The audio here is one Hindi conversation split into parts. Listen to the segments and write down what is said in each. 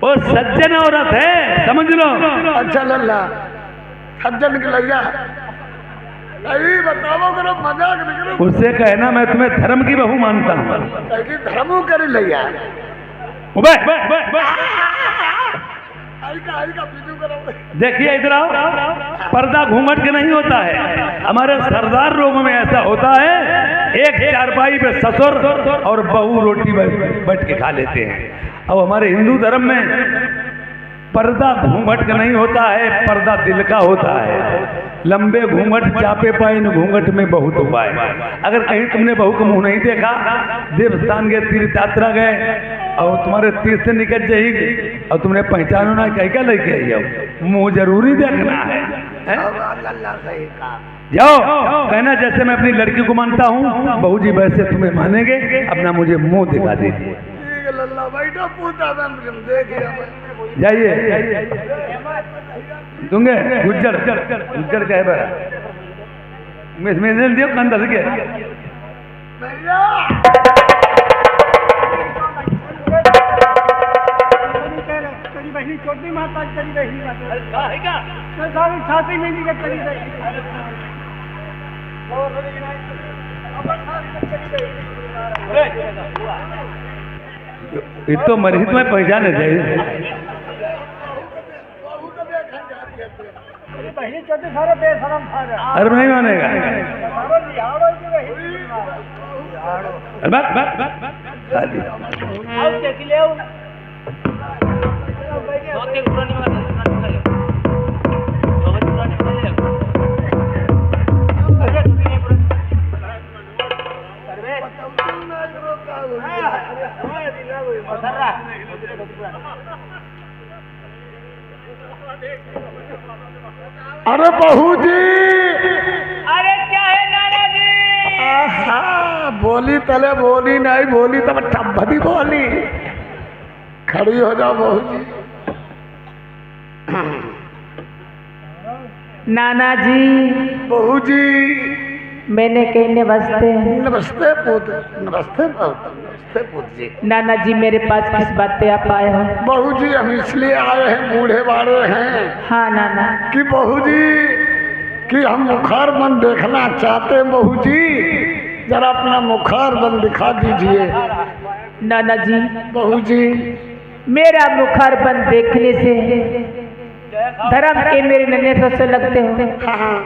वो सज्जन औरत है, समझ लो। अच्छा लल्ला सज्जन की लैया नहीं बताओ करो मजाक नहीं करो। उससे कहना मैं तुम्हें धर्म की बहू मानता हूँ। धर्मों करी लैया देखिए इधर आओ, पर्दा घूंघट के नहीं होता है। हमारे सरदार लोगों में ऐसा होता है, एक चारपाई पे ससुर और बहू रोटी बैठ के खा लेते हैं। अब हमारे हिंदू धर्म में पर्दा घूंघट का नहीं होता है, पर्दा दिल का होता है। लंबे घूंघट चापे पाए न घूंघट में बहुत उपाय। अगर कहीं तुमने बहू का मुंह नहीं देखा, देवस्थान गए, तीर्थ यात्रा गए और तुम्हारे तीर्थ से निकल जाएगी और तुमने पहचानो ना क्या लेके आई हो, मुंह जरूरी देखना है? जाओ कहना जैसे मैं अपनी लड़की को मानता हूँ, बहू जी वैसे तुम्हें मानेंगे, अपना मुझे मुंह दिखा दीजिए। जाइए दूंगे गुज्जर गुज्जर कहे बरा दियो कंधा के छोटी माता छाती में ये तो मरीज में पहचाने चाहिए। अरे नहीं मानेगा। अरे बहू जी, अरे क्या है नाना जी? बोली तले बोली नहीं बोली तब टब्बी बोली। खड़ी हो जाओ बहू जी। नाना जी। बहू जी मैंने कही नमस्ते। नमस्ते पुत, नमस्ते नमस्ते पुत जी। नाना जी मेरे पास किस बात पे आप आए हो? बहू जी हम इसलिए आए हैं, बूढ़े बाड़े हैं। हाँ नाना। कि बहू जी कि हम मुखार बंद देखना चाहते हैं। बहू जी जरा अपना मुखार बंद दिखा दीजिए। नाना जी। बहू जी मेरा मुखार बंद देखने से धर्म के मेरे नन्हे से लगते हो। हाँ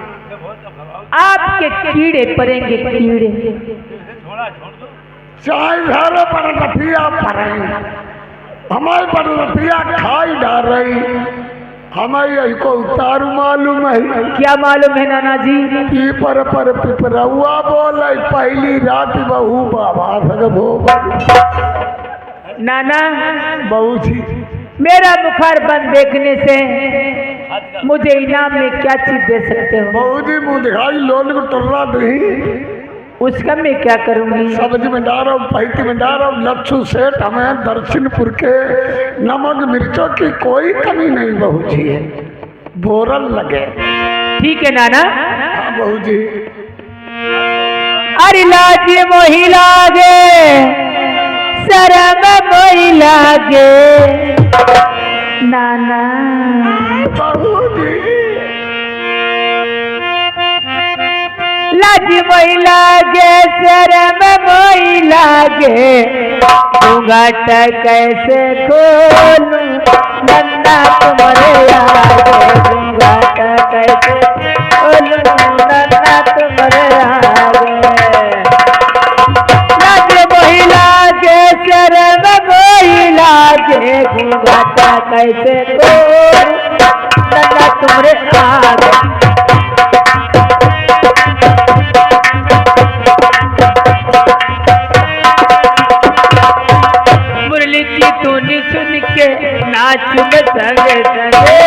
आपके कीड़े पड़ेंगे, कीड़े। चाय धारे पर रतिया पड़े, हमारे पर रतिया खाई डाल रही, हमें यही को उतारू मालूम है। क्या मालूम है नाना जी? पीपर पर पिपरौआ बोले पहली रात बहू बाबा सगो। नाना बहू जी मेरा मुखार बंद देखने से मुझे इनाम में क्या चीज दे सकते हो? बहू जी मुँह दिखाई लोन को टुर्रा दही, उसका मैं क्या करूंगी? सब्जी में डालो, पैती में डालो। लच्छू सेठ हमें दक्षिणपुर के नमक मिर्चों की कोई कमी नहीं बहू जी है, बोरल लगे। ठीक है नाना। हाँ बहू जी। अरे लाज मोही लागे, शरम मोही लागे नाना। बहू जी लाज मोही लागे, शरम मोही लागे, घूंघट कैसे खोलूं नन्ना तुम्हारे आगे, घूंघट कैसे खोलूं नन्ना तुम्हारे आगे। लाज मोही लागे, शरम मोही लागे, घूंघट कैसे खोलूं नन्ना तुम्हारे आगे। मुरली की धुनी सुन के नाच में संगे संगे,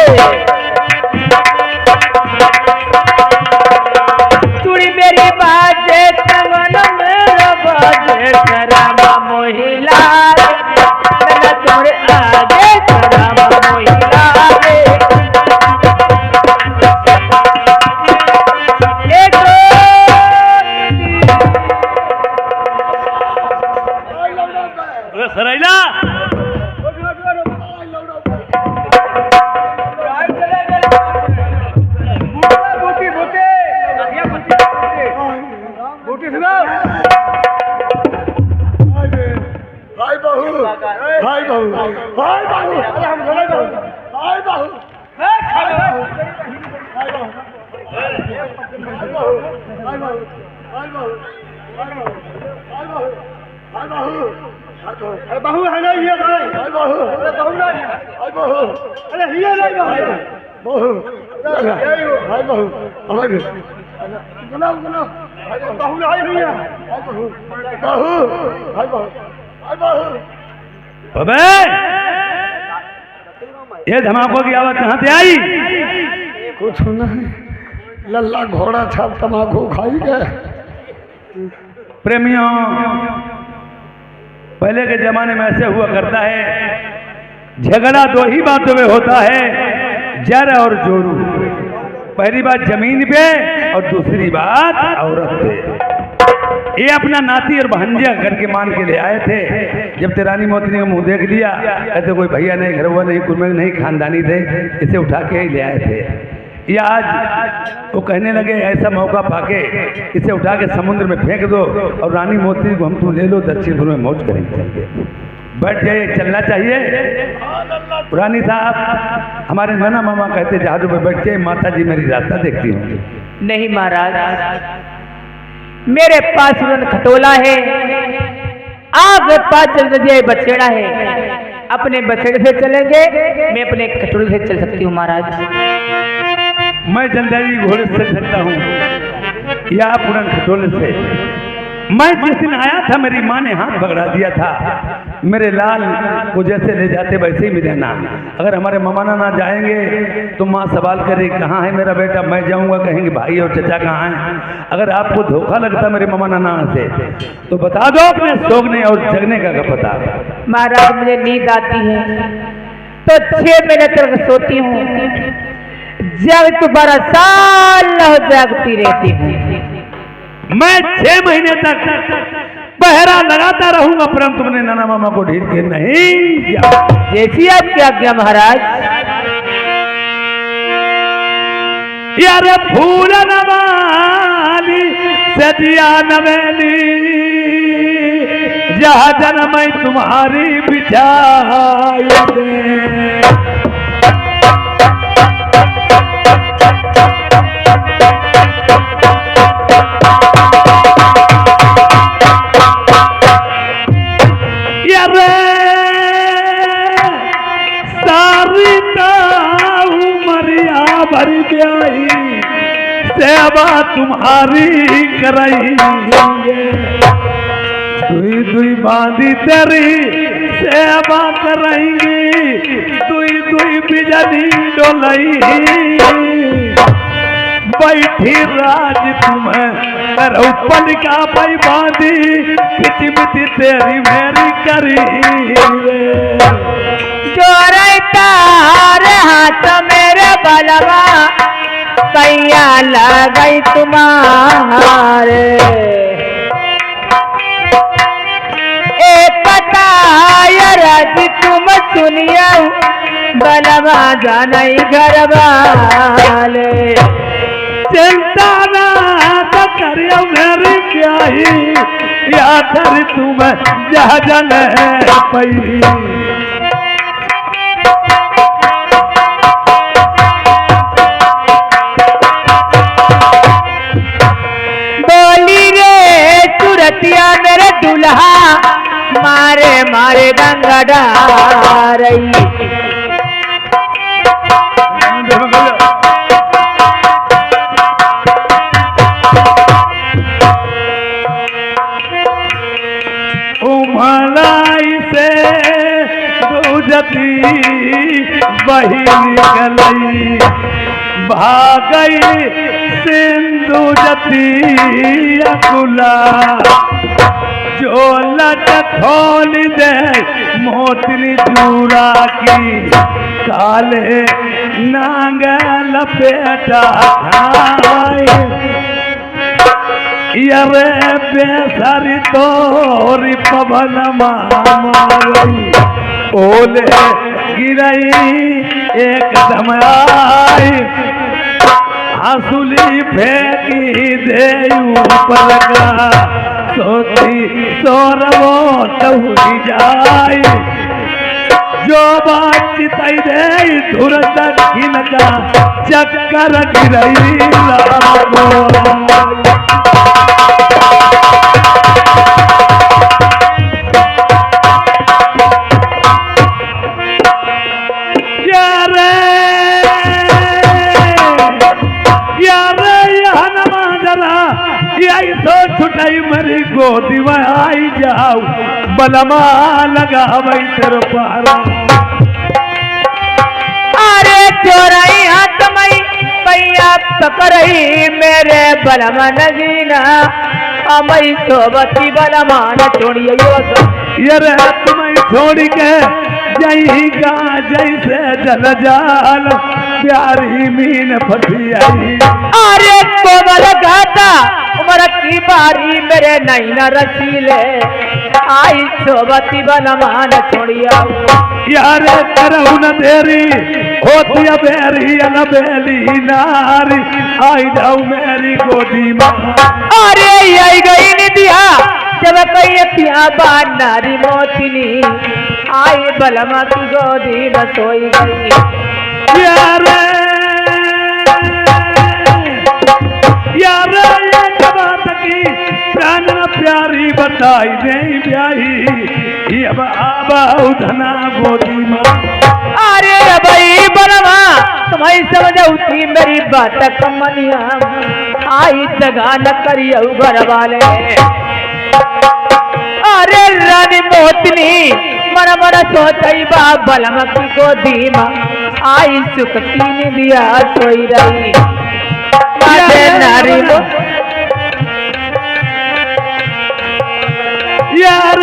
तुड़ी मेरी बाजे तमन मेरा बाजे, शराबा मोहिला नन्ना तुम्हारे आगे, शराबा मोहिला सरैला हाय बाहू हाय बाहू हाय बाहू हाय बाहू हाय बाहू हाय बाहू हाय बाहू हाय बाहू हाय बाहू अरे बहू है ना ये भाई हाय बाहू अरे बहू ना हाय बाहू अरे ये नहीं बहू हाय बाहू हमारे गुलाम गुलाम बहू आई हुई है हाय बाहू बहू हाय बाहू हाय बाहू अबे ये धमाकों की आवाज कहाँ से आई? कुछ नहीं, लल्ला घोड़ा छाप तमाकू खाई गए। प्रेमियों, पहले के जमाने में ऐसे हुआ करता है, झगड़ा दो ही बातों में होता है, जर और जोरू। पहली बात जमीन पे और दूसरी बात औरत पे। ये अपना नाती और भांजा करके मान के ले आए थे। जब तेरानी मोतनी का मुंह देख लिया, ऐसे कोई भैया नहीं, घर हुआ नहीं, कुर्मे नहीं, खानदानी थे, इसे उठा के ही ले आए थे। या आज वो कहने लगे ऐसा मौका पाके इसे उठा के समुद्र में फेंक दो और रानी मोती को हम तुम ले लो, दक्षिणपुर में मौज करेंगे। चल के बैठ जाइए, चलना चाहिए। पुरानी साहब हमारे नाना मामा कहते जहाजों पे बैठ के माता जी मेरी रास्ता देखती होंगी। नहीं महाराज, मेरे पास उड़न खटोला है, आगे पास चल रही बछेड़ा है। अपने बछेड़े से चलेंगे, मैं अपने खटोले से चल सकती हूँ महाराज। मैं जंदारी घोड़े से चल सकता हूँ या उड़न खटोले से। मैं जिस दिन आया था मेरी माँ ने हाथ पकड़ा दिया था। मेरे लाल को जैसे ले जाते वैसे ही मिले ना। अगर हमारे ममाना ना जाएंगे तो माँ सवाल करे कहाँ है मेरा बेटा, मैं जाऊँगा कहेंगे भाई और चचा कहाँ हैं। अगर आपको धोखा लगता मेरे ममाना ना से तो बता दो अपने सोगने और जगने का पता। महाराज मुझे नींद आती है तो 6 महीने तक सोती हूँ, जब दोबारा साल जागती रहती हूँ। मैं 6 महीने तक पहरा लगाता रहूंगा, परंतु तुमने नाना मामा को ढील के नहीं किया। जैसी आपकी आज्ञा महाराज। यार फूल नवाली सदिया नवेली, जहाँ जन्म तुम्हारी बिछाई दे। सेवा तुम्हारी कराएंगे, दुई दुई बांधी तेरी सेवा कराएंगे, दुई दुई बिजली डोलाई बैठी राज तुम्हें करो का भाई बांधी, मिटी मिटी तेरी मेरी करी जो तारे हाथ मेरे बलवा कैया लगई तुम्हारे। एक राज तुम सुनिया बलवा जानई घर वाले। चिंता ना करियो मेरी प्याही, या कर तुम जहाजन पई। मेरे दुल्हा मारे मारे गंगा डारई। उमलाई से दूजती बही निकलई, भागई सिंधु जती अकुला, जो लट खोल दे मोतनी चूरा की, काले नांग लपेटा यरे बेसरी तोरी पवन मारी, ओले गिरई एकदम आई, हंसुली फेंकी दे ऊपर का, सोती सोरवो टूट जाए, जो बात चिताई दे धुरंधर इनका चक्कर गिरई लागो तो छुटाई मरी गोदी में आई जाऊ बलमा लगा वही तेरे पारा अरे चोराई हाथ मई पैया पकड़ई मेरे बलमा नगीना अमई सोबती बलमा न छोड़ियो ये रे तुम्हें छोड़ के जई का जैसे जल जाल प्यारी मीन फटी आई अरे कोमल गाता उमर की बारी मेरे नैना रसीले आई सोबती बलमान छोड़िया यार करहु न देरी होती बेरी न बेली नारी आई जाऊ मेरी गोदी में अरे आई गई निदिया जब कही पिया बार नारी मोतिनी आई बलमा की गोदी में सोई गई यार यार ये बात की प्राण प्यारी बताई नहीं ब्याही ये आबा उधना गोदी माँ अरे भाई बलमा तुम्हारी समझौती मेरी बात कमनिया आई जगह न करियो घर वाले अरे रानी मोतनी मन मन सोचई बा बलमा की गोदी माँ आई सुख की दिया सोई रही नारी यार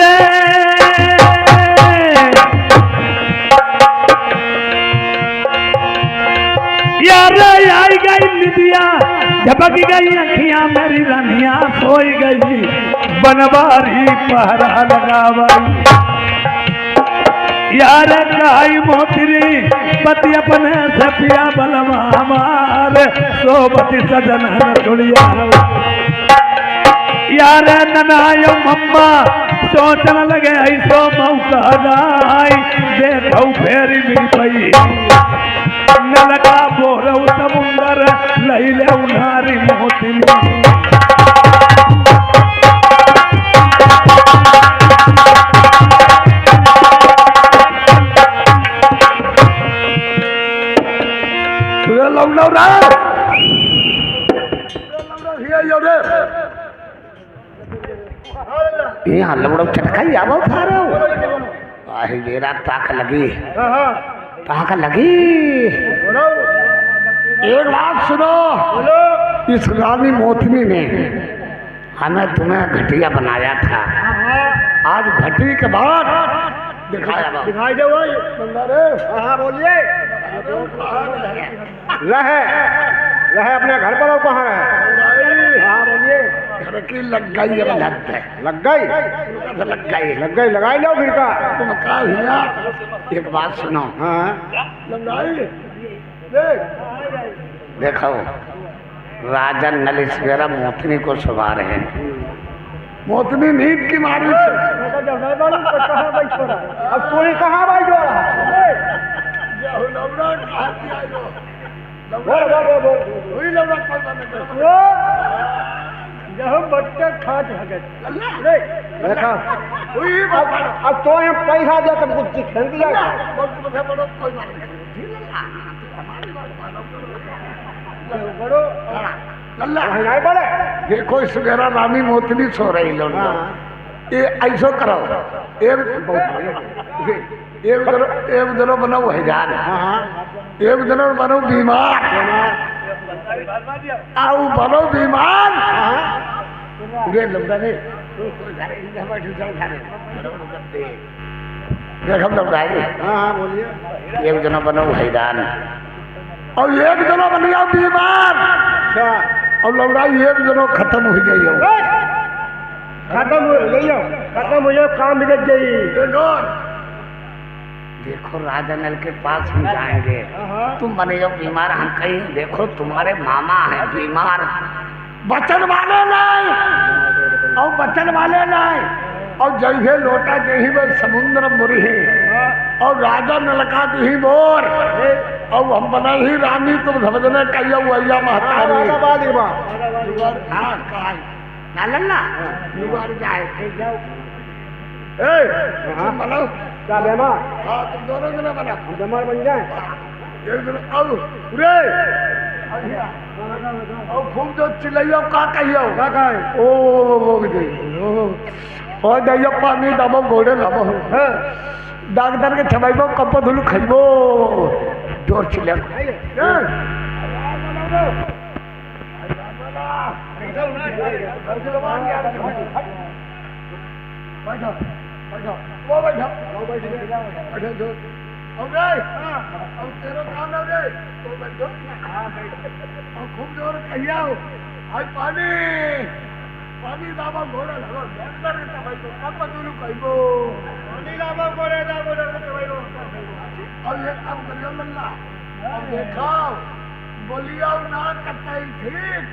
यार आई गई निदिया झपक गई अखियां मेरी रानिया सोई गई बनवारी पहरा लगावाई यार काई मोतरी पति अपने से पिया बलमा हमारे सोबती सजन तुड़िया यार ननायो मम्मा सोचन लगे ऐसो मौका नाई देखो फेरी मिल पई नलका बोरऊ समुंदर लैले उनारी मोतनी यहाँ लवड़ो चटकाई आवो थारो आहे मेरा ताक लगी ताक लगी एक बात सुनो इस रानी मोतनी ने हमें तुम्हें घटिया बनाया था आज घटी के बाद दिखाई दे भाई हाँ बोलिए रहे अपने घर पर कहाँ रहे हाँ बोलिए घर की लग गई है लग गई लगाई लो फिर का तुम क्या भैया एक बात सुनो हाँ देखो राजा नल सवेरा मोतनी को सुबह रहे मोतनी नींद की मारी अब तू ही कहाँ बैठ रहा बच्चे खा अब तो पैसा दे तब कुछ खेल दिया देखो इस मेरा रानी मोतनी सो रही लो ये ऐसो करो एक दिनों बनो हैजान एक दिनों बनो बीमार आओ बनो बीमार देखो लौटाई एक दिनों बनो हैरान और एक दिनों बन जाओ बीमार और लौटाई एक दिनों खत्म हो गई खत्म हो जाओ काम बिगड़ गई देखो राजा नल के पास हम जाएंगे तुम बने जो बीमार हम कहीं देखो तुम्हारे मामा है बीमार बचन वाले नहीं और बचन वाले नहीं और जैसे लोटा जही में समुद्र मुरी है और राजा नलका दी मोर और हम बना ही रानी तुम समझने कहियो वैया महतारी हाँ काय ना लल्ला दुबार जाए तुम बनाओ क्या बेमार हाँ तुम दोनों जने बना बेमार बन जाए एक दिन अब रे और खूब जो चिल्लाइयो का कहियो क्या कहे ओ ओ दैया पानी दबो घोड़े लबो डॉक्टर के छबाइबो कप धुल खइबो जोर चिल्ला बैठो बैठो वो बैठो बैठो जो अब रे अब तेरा काम है रे तो बैठो और खूब जोर कहिया हाय पानी पानी दाबा घोड़ा लगो डॉक्टर के छबाइबो कप धुल खइबो पानी दाबा घोड़े के छबाइबो अब ये काम करियो लल्ला अब देखो बोलियो ना कतई ठीक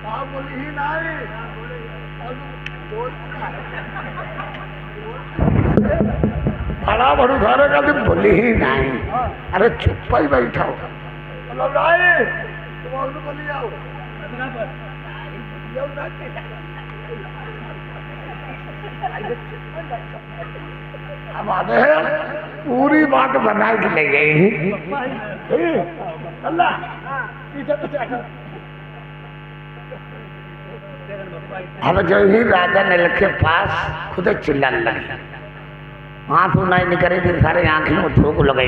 कहा बोली ही नहीं बड़ा बड़ू घर का तो बोली ही नहीं अरे चुप ही बैठा हो बोली आओ अब आते हैं पूरी बात बना के ले गई अल्लाह अब जो ही राजा नल के पास खुद चिल्लाने लगे हाथ नहीं निकले फिर सारे आंखें में थूक लगे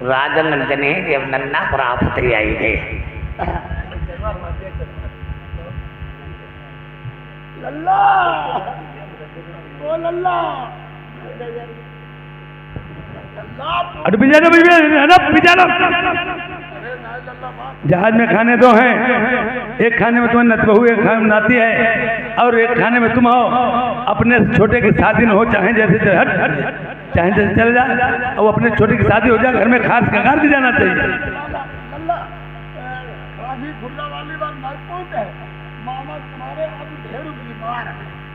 राजा नल जने अब नन्ना प्राप्त आई गए लल्ला ओ लल्ला जहाज में खाने दो हैं, एक खाने में तुम्हें नतबहू, एक खाने में नाती है, और एक खाने में तुम हो। अपने छोटे की शादी न हो, चाहे जैसे चाहे जैसे चले जाए, और अपने छोटे की शादी हो जाए, घर में खास कगार भी जाना चाहिए।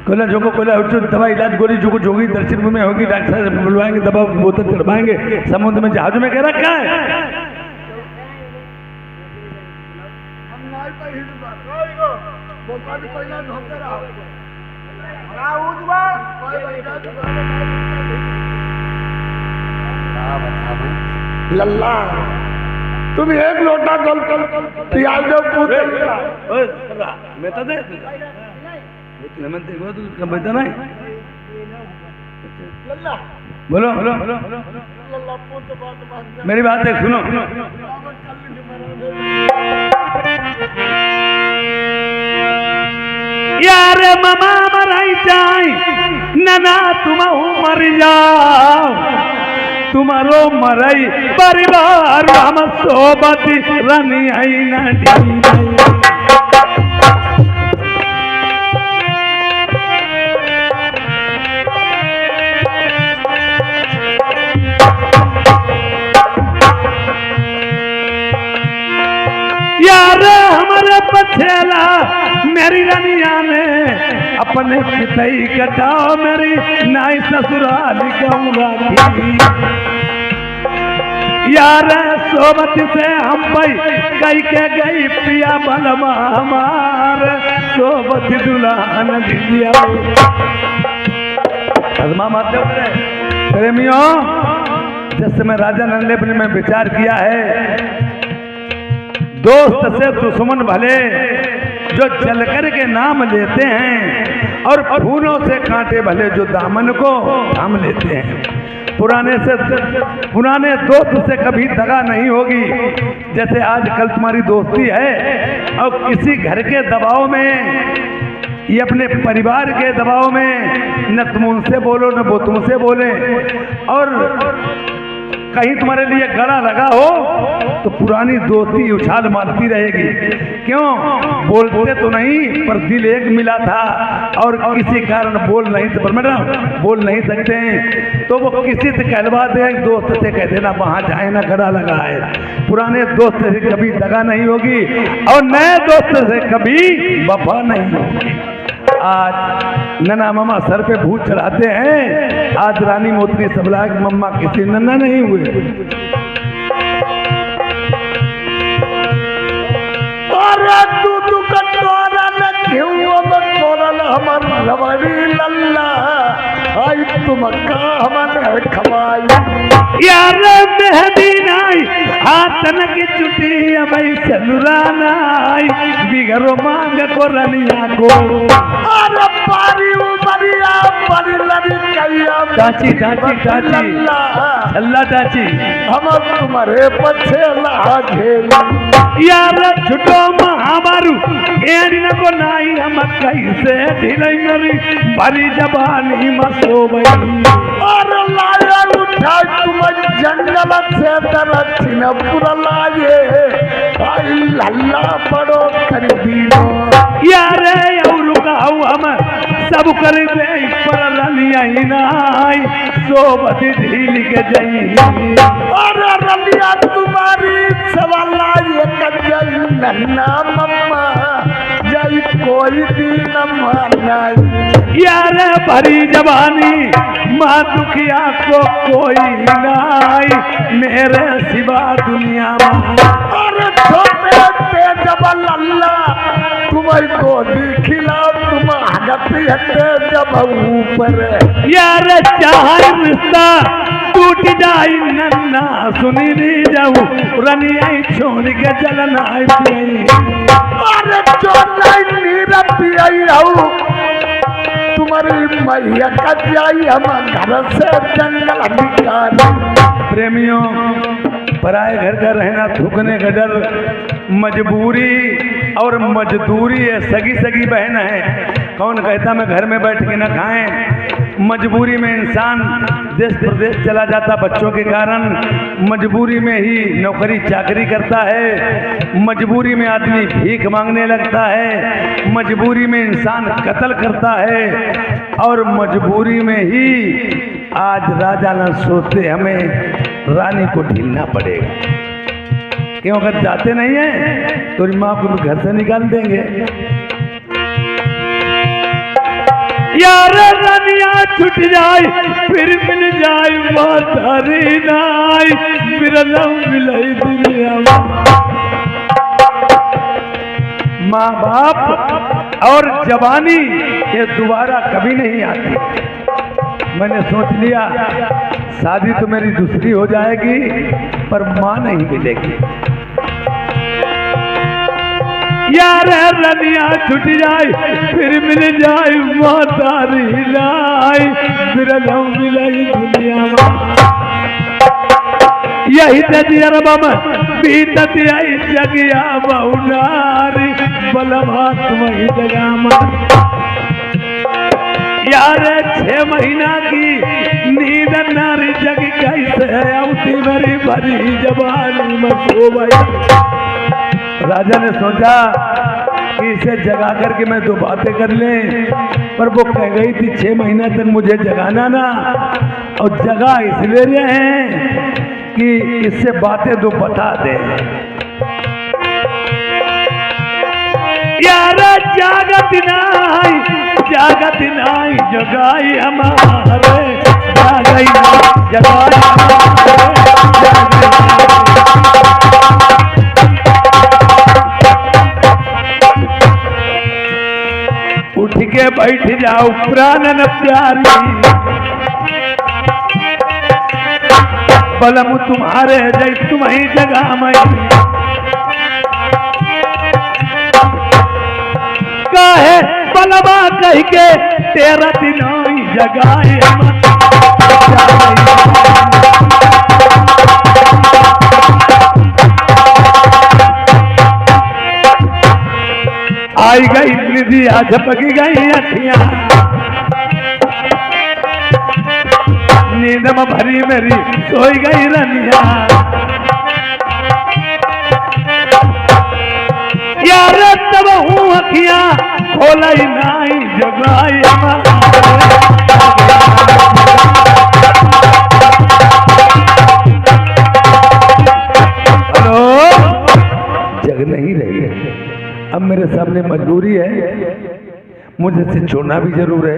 कोला जोको कोला दवा इलाज गोली जोको जोगी दर्शन में होगी, डॉक्टर से बुलवाएंगे, दवा बोतल चढ़वाएंगे, समुद्र में जहाजों में कह रखा है। लल्ला तुम एक लोटा जल पियाज दो पूछ मैं तो दे बता नहीं बोलो मेरी बात है सुनो। यार मामा मराई जाए नना तुम मर जाओ, तुम्हारो मरई परिवार हम सोबती रनी आई न यार हमारे पछेला मेरी रनिया ने अपने पितई कटाओ, मेरी नाई ससुराल कहूँगा यार सोबती से हम भाई कई के गई पिया बलमा हमार सोबती दुल्हन दिया। प्रेमियों, जिस समय राजा नंदलेपन में विचार किया है, दोस्त से दुश्मन भले जो जलकर के नाम लेते हैं, और फूलों से कांटे भले जो दामन को थाम लेते हैं। पुराने दोस्त से कभी दगा नहीं होगी, जैसे आजकल तुम्हारी दोस्ती है, और किसी घर के दबाव में, ये अपने परिवार के दबाव में, न तुम उनसे बोलो न वो तुमसे बोले, और कहीं तुम्हारे लिए गड़ा लगा हो तो पुरानी दोस्ती उछाल मारती रहेगी। क्यों? बोलते तो नहीं, पर दिल एक मिला था, और किसी कारण बोल नहीं सकते हैं, तो वो किसी से कहलवा दे, दोस्त से कह देना वहां जाए ना, गड़ा लगा है। पुराने दोस्त से कभी दगा नहीं होगी, और नए दोस्त से कभी वफा नहीं होगी। आज नन्ना मामा सर पे भूत चढ़ाते हैं। आज रानी मोतरी सबला मम्मा किसी नन्ना नहीं हुए। अरे तू कटोरा न क्यों तोरल हमर रबड़ी लल्ला आई तुम का हमन खवाई यार मेहदी नाई हाथन की चुटी अबई सनुरा नाई बिगरो मांग को रनिया को। अरे पारी उमरिया बड़ी लड़ी कैया चाची चाची चाची अल्लाह चाची हम तुम्हारे पछे ला झेली यार छुटो महामारू एड़ी न को नाई हम कैसे ढिलाई मरी भरी जबानी मसो बई। अरे लाया उठा तुम जंगल से तरछिन पूरा लाए आई लल्ला बड़ो खरीदीनो यार और कहू हम सब कर दे पर रलिया ही नाई सोबत ढील के जई। अरे रलिया तुम्हारी सवाला ये कजल नन्ना मम्मा जई कोई दिन मानाई यार भरी जवानी माँ दुखिया को कोई नाई मेरे सिवा दुनिया में। अरे छोटे तेज बल्ला तुम्हारी को दिखिला तुम आगती हटे जब ऊपर यार चाहे रिश्ता टूट जाई नन्ना सुनी नहीं जाऊ रनिया छोड़ के चलना आई। अरे चोलाई नीरत आई हूँ तुम्हारी मैया का जाई हम घर से जंगल निकाल। प्रेमियों पराए घर का रहना थूकने का डर मजबूरी और मजदूरी है। सगी सगी बहन है। कौन कहता मैं घर में बैठ के न खाएं। मजबूरी में इंसान देश प्रदेश चला जाता बच्चों के कारण। मजबूरी में ही नौकरी चाकरी करता है। मजबूरी में आदमी भीख मांगने लगता है। मजबूरी में इंसान कत्ल करता है और मजबूरी में ही आज राजा न सोचते हमें रानी को ढीलना पड़ेगा। क्यों अगर जाते नहीं है तो माँ को घर से निकाल देंगे। यार रानिया छूट जाए फिर मिल जाए मातारी नाई बिरला मिलाई दुनिया माँ बाप और जवानी ये दोबारा कभी नहीं आती। मैंने सोच लिया शादी तो मेरी दूसरी हो जाएगी पर माँ नहीं मिलेगी। यार रनिया छूट जाए फिर मिल जाए मातारी लाई बिरला मिलाई दुनिया यही तजरबा में बीतत आई जगिया बहुनारी बलमा तुम्हारी जगह में। यार 6 महीना की नींद नारी जग कैसे औती मेरी भरी जवानी में सो गई। राजा ने सोचा कि इसे जगा करके मैं 2 बातें कर लें पर वो कह गई थी 6 महीना तक मुझे जगाना ना। और जगा इसलिए रहे हैं कि इससे बातें 2 बता दे। यार जागत नाई जगाई हमारे जगाई जगाई उठ के बैठ जाओ प्राणन प्यारी बलम तुम्हारे जय तुम्हारी जगह में काहे बलमा कह के 13 दिनों जगाए आई गई निधिया झपकी गई अखियां नींद में भरी मेरी सोई गई रनिया। यार तब हूँ अखियां खोलाई नाई जगाई हेलो जग नहीं रही है। अब मेरे सामने मजबूरी है मुझे से छोड़ना भी जरूर है।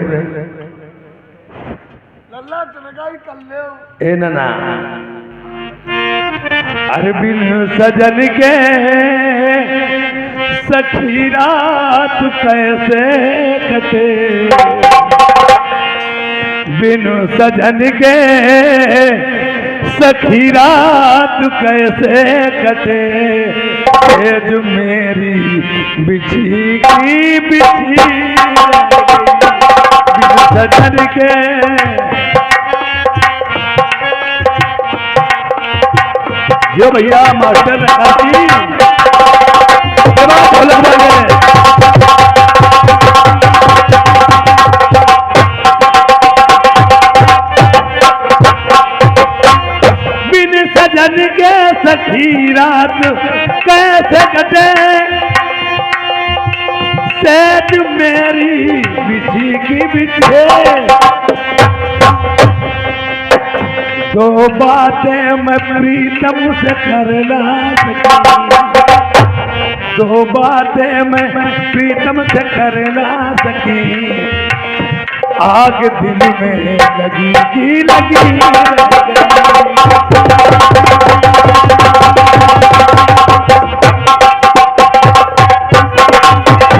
लल्ला चनगाई कर ले ए ना अरे बिन सजन के सखी रात कैसे कटे, बिन सजन के सखी रात कैसे कटे, तेज मेरी बिछी की बिछी बिन सजन के। जो भैया मास्टर रखी ढोलक बजे। बिन सजन के सखी रात कैसे कटे, सेज मेरी बिछी की बिछे, दो बातें मैं प्रीतम से करना सकी, दो बातें मैं प्रीतम से करना सकी, आग दिल में लगी की लगी।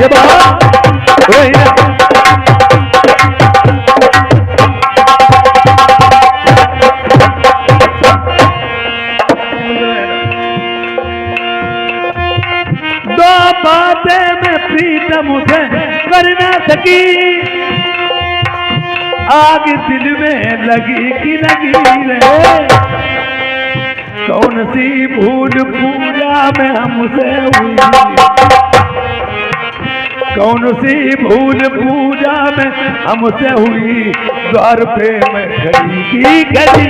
ये बात वही है। बातें में प्रीतम से कर ना सकी, आग दिल में लगी कि लगी रे, कौन सी भूल पूजा में हमसे हुई, कौन सी भूल पूजा में हमसे हुई, द्वार पे मैं खड़ी की खड़ी।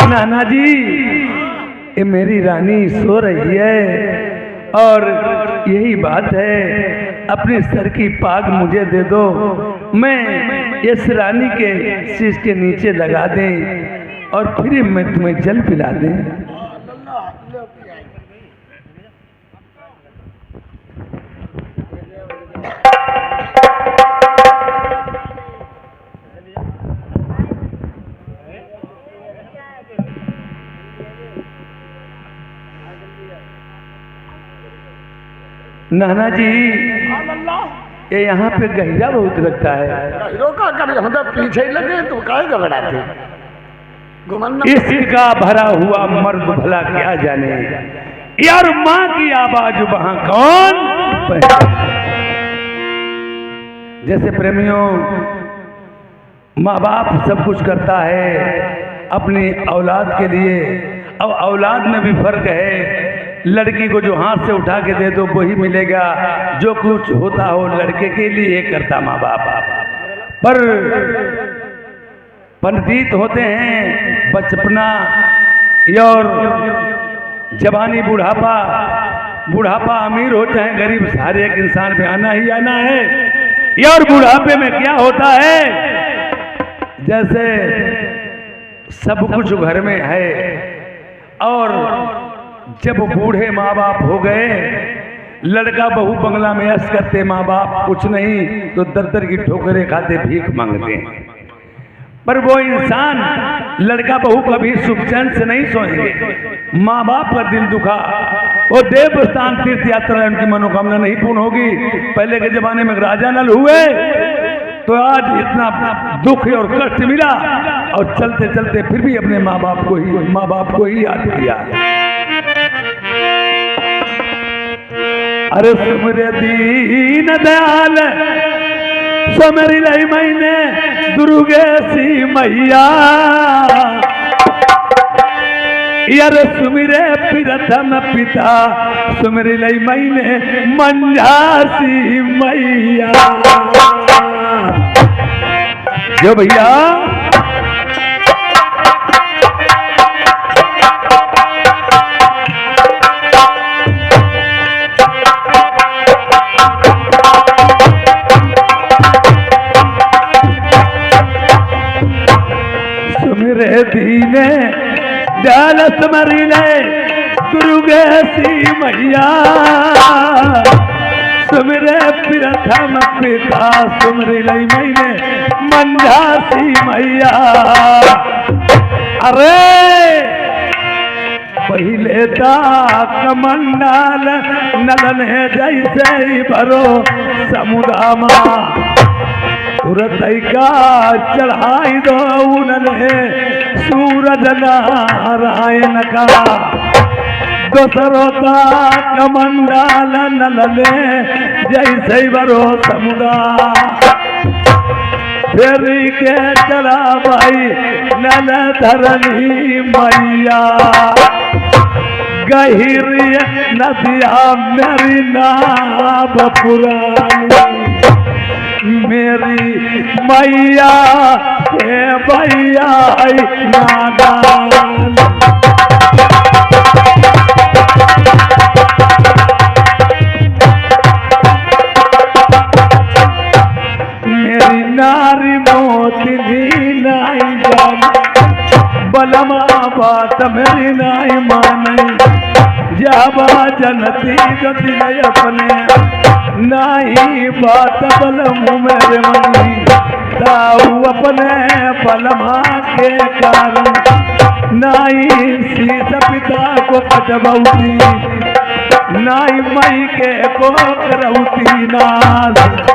नाना जी ये मेरी रानी सो रही है और यही बात है, अपने सर की पाग मुझे दे दो, मैं इस रानी के शीश के नीचे लगा दें और फिर मैं तुम्हें जल पिला दें। नाना जी ये यहाँ पे गहिरा बहुत लगता है, हीरो का कर हम तो पीछे ही लगे तो काहे घबराते घुमन्ना। इश्क का भरा हुआ मर्द भला क्या जाने, यार माँ की आवाज वहां कौन जैसे प्रेमियों माँ बाप सब कुछ करता है अपनी औलाद के लिए, अब औलाद में भी फर्क है, लड़की को जो हाथ से उठा के दे दो वही मिलेगा, जो कुछ होता हो लड़के के लिए करता माँ बाप। पर पंडित होते हैं बचपना और जवानी बुढ़ापा, बुढ़ापा अमीर हो चाहे गरीब सारे एक इंसान पे आना ही आना है। और बुढ़ापे में क्या होता है, जैसे सब कुछ घर में है और जब बूढ़े माँ बाप हो गए, लड़का बहू बंगला में ऐश करते, माँ बाप कुछ नहीं तो दर दर की ठोकरें खाते भीख मांगते हैं। पर वो इंसान लड़का बहू कभी सुख चैन से नहीं सोएंगे, माँ बाप का दिल दुखा, वो देवस्थान तीर्थ यात्रा उनकी मनोकामना नहीं पूर्ण होगी। पहले के जमाने में राजा नल हुए तो आज इतना दुख और कष्ट मिला और चलते चलते फिर भी अपने माँ बाप को ही याद किया। अरे सुमरे दीन दयाल सुमरी लई मैंने दुर्गे सी मैया, यार सुमिरे प्रथम पिता सुमरी लई मैंने मंझासी मैया। जो भैया दीने दयाल स्मरी ले दुर्गे सी मैया सुमिरे प्रथम पिता सुमरी लई मैंने मंझासी मैया। अरे पहले कमंडल नलन है जैसे ही भरो समुदामा तुरंत का चढ़ाई दो उन्हें सूरज नारायण का दोसरों का कमंडल नलने जैसे ही भरो समुदाय फेरी के चला भाई नल धरनी मैया गहिरी नदिया मेरी नाव पुरानी मेरी मैया के भैया नादान। मेरी नारी मोती नहीं जान बलमा बात मेरी नहीं मानी जाबा जनती गति अपने नहीं बात बलमू मेरे मनी दाऊ अपने बलमा के कारण नहीं सीत पिता को कटबौती नहीं मई के को करौती नाथ।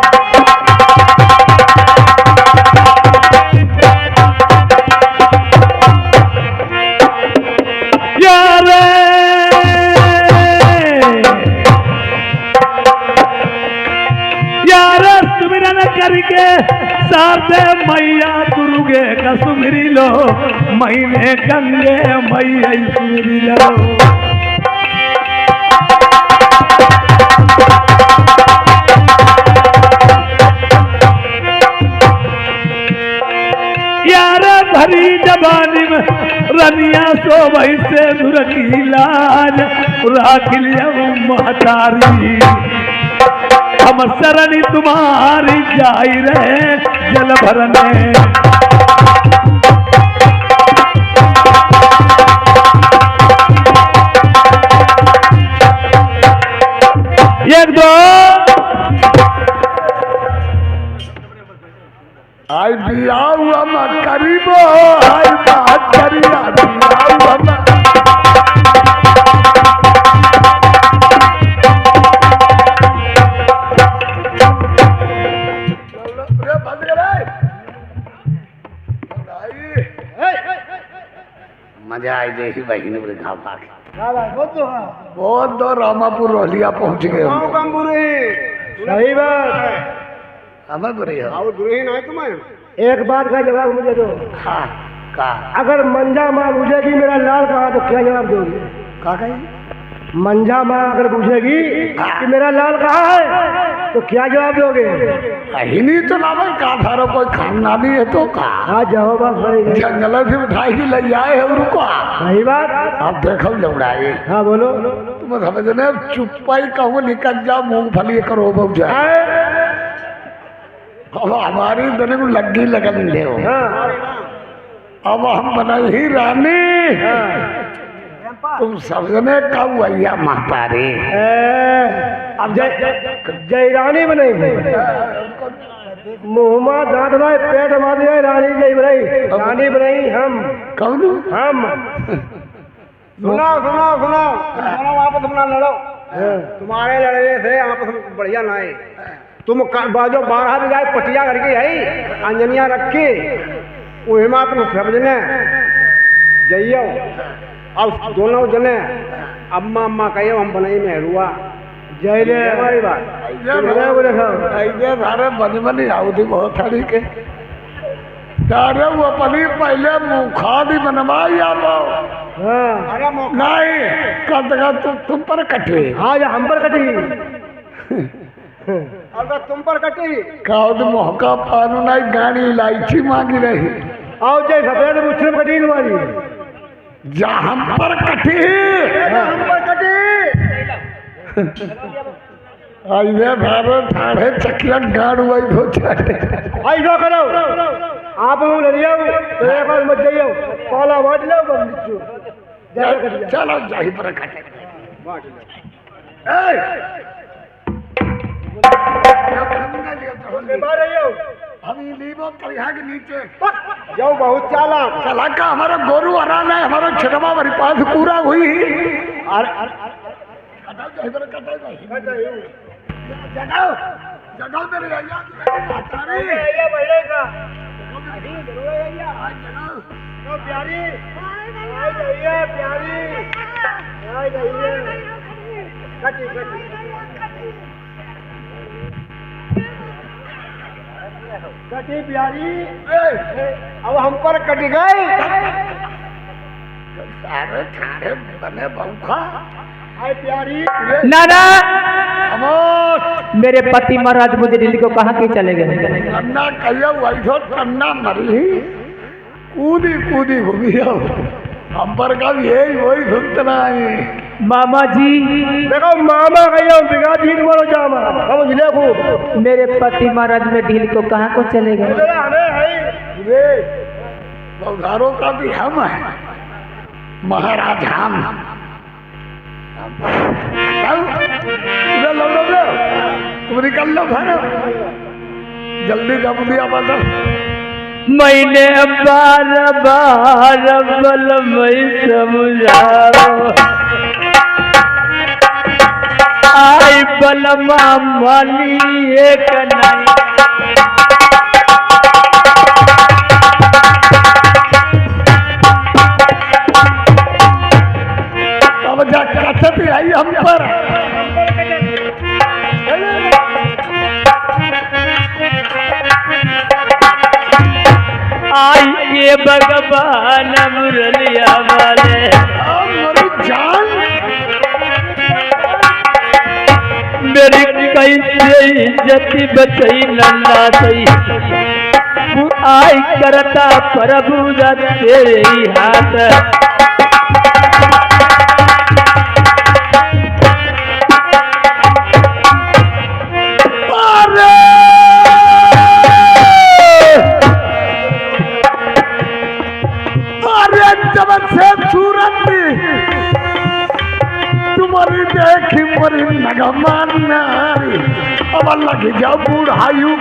करके साथे मैया दुर्गे का सुमिरी लो महीने गंगे मैया सुमिरी लो। यार भरी जबानी में रनिया सो वही से दूर की लाज राख लिया महतारी हम शरणी तुम्हारी जाई रहे जल भरने। एक दो आई बियाऊ हम करीबो आई बात करिया बियाऊ हम मजा आई देखी बहन वृद्धा पाके बहुत दो रामापुर रोलिया पहुंच गए सही बात हमें बुरी हो और बुरी नहीं तुम्हें। एक बात का जवाब मुझे दो। हाँ का अगर मंजा माँ पूछेगी मेरा लाल कहाँ तो क्या जवाब दोगे? का कही मंजा माँ अगर पूछेगी कि मेरा लाल कहाँ है तो क्या जवाब दोगे? कहीं नहीं तो ना भाई का थारो कोई खानदानी है तो का हाँ जवाब सही जंगल से उठाई ही ले आए है उनको सही बात। अब देखो लौड़ाई हाँ बोलो। तुम समझने चुप्पाई कहूँ निकल जाओ मूंगफली करो बहु जाए अब हमारी दोनों को लग्गी लगन दे अब हम बना ही रानी तुम सबने कब भैया महापारी अब जय रानी बनेगी मुँह में दांत भाई पेट मार दिया रानी जय बनाई रानी बनाई हम कौन हम सुनाओ सुनाओ सुनाओ सुनाओ आपस में लड़ो तुम्हारे लड़ने से आपस में बढ़िया ना है। तुम बाजो 12 बिगाए पटिया करके आई अंजनिया रख के वही माँ तुम समझने जइयो अब दोनों जने अम्मा अम्मा कहियो हम बनाई में हुआ जय ले हमारी बात ऐसे सारे बनी बनी आउदी बहुत सारी के सारे वो अपनी पहले मुखादी बनवाई आप अरे नहीं कद तुम पर कटे हाँ या हम पर कटी अगर तुम पर कटी कद मौका पानू नहीं गाड़ी इलायची मांगी रही आओ जय सफेद मुझसे कटी तुम्हारी जा हम पर कटी हम पर कटी ऐसे भारे ठाड़े चकिया गाड़ वही हो जाए ऐसा करो आप हम ले लिया तो एक बार मत जाइयो पाला वाट लो बंदिचू जरा कर दिया चलो जाही पर काटे वाट लो ए बाहर आइयो हम ये लीबो करिया के नीचे जाओ बहुत चालाक चला का हमारा गोरू हराना है हमारा छड़वा हमारे पास पूरा हुई कटाओ जाही पर कटाओ जगाओ जगाओ मेरे भैया भैया भैया का जगाओ तो प्यारी आई भैया प्यारी आई भैया कटी कटी प्यारी अब हम पर कट गए सारे थारे बने बहुखा आई प्यारी नाना अमोस मेरे पति महाराज मुझे दिल्ली को कहाँ के चले गए कन्ना कहियो वैसो कन्ना मरी कूदी कूदी घूमी हम पर का यही वही सुनतना है मामा जी देखो मामा कहियो बिगा दिन वालो जामा हम जिले खूब मेरे पति महाराज में ढील को कहाँ को चले गए हमें है वे बौधारों का भी हम है महाराज हम तुम निकल लो घर जल्दी जब दिया बता मैंने बार बार बल मैं समझाओ आई बलमा मानी एक नहीं अब जा कथत आई हम पर आई ये भगवान मुरलिया वाले मेरी जान मेरी कैसे इज्जती बचई नन्ना सही आई करता प्रभु तेरे ही हाथ जब से सूरत तुम्हारी देखी मरी नगमान नारी अब लग जा बूढ़ायु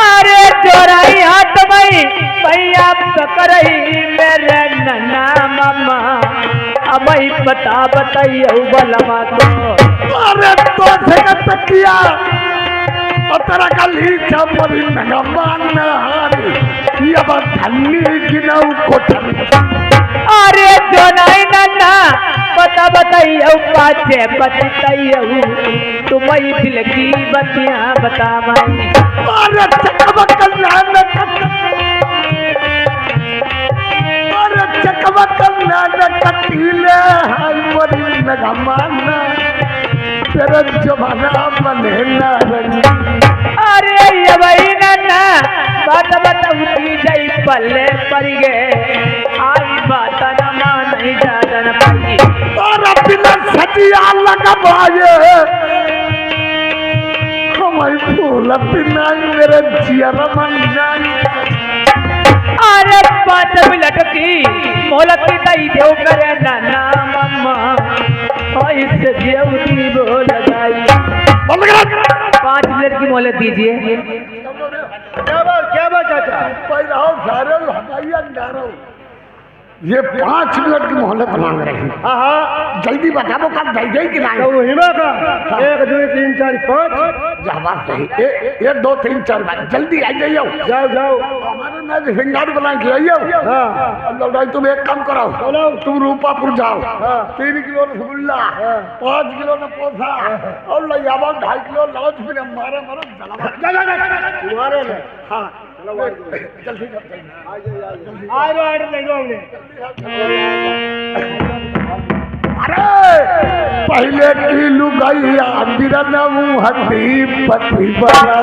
अरे चोराई हाथ भाई भैया पकड़ई मेरे नन्ना मामा अब बता बताइए बलमा को अरे तो से तकिया तेरा का लीचा मरी नगमान नारी ये बात धन्नी गिनाऊ कोठन अरे जो नहीं नन्ना बता बताइए पाचे बताइए तुम्हें दिल की बतिया बता माई अरे चकबक नान अरे चकबक नान कटीले हाय मरी नगमाना तेरा जमाना बने ना रंग अरे ये भाई नन्ना बात बताऊंगी जाई पल्ले पर गए आई बात न नहीं ज्यादा न पाई और बिना सजिया लगा भाई हमारी फूल बिना मेरे जियर मन जाए अरे 5 मिनट की मोहलत की दई देव करे नाना मम्मा इससे देवती बोल लगाई 5 मिनट की मोहलत दीजिए क्या बात चाचा पैराओ सारे हमारी अंधारो ये 5 मिनट की मोहलत मांग रहे हैं हाँ हाँ जल्दी बताओ कब दे गई कि नहीं तो हिमा का 1 2 3 4 5 जवाब सही 1 2 3 4 5 जल्दी आ जाइयो जाओ जाओ हमारे ना सिंगार बना के आइयो हाँ लौटाई तुम एक काम करो तुम रूपापुर जाओ हाँ। 3 किलो रसगुल्ला 5 किलो न पोसा और ले जाओ 2.5 किलो लौट फिर हमारे मरो जला तुम्हारे में हाँ आ जल्दी लो आर्डर दे दो हमने अरे पहले की लुगाइया बिरनऊ हड्डी पति बना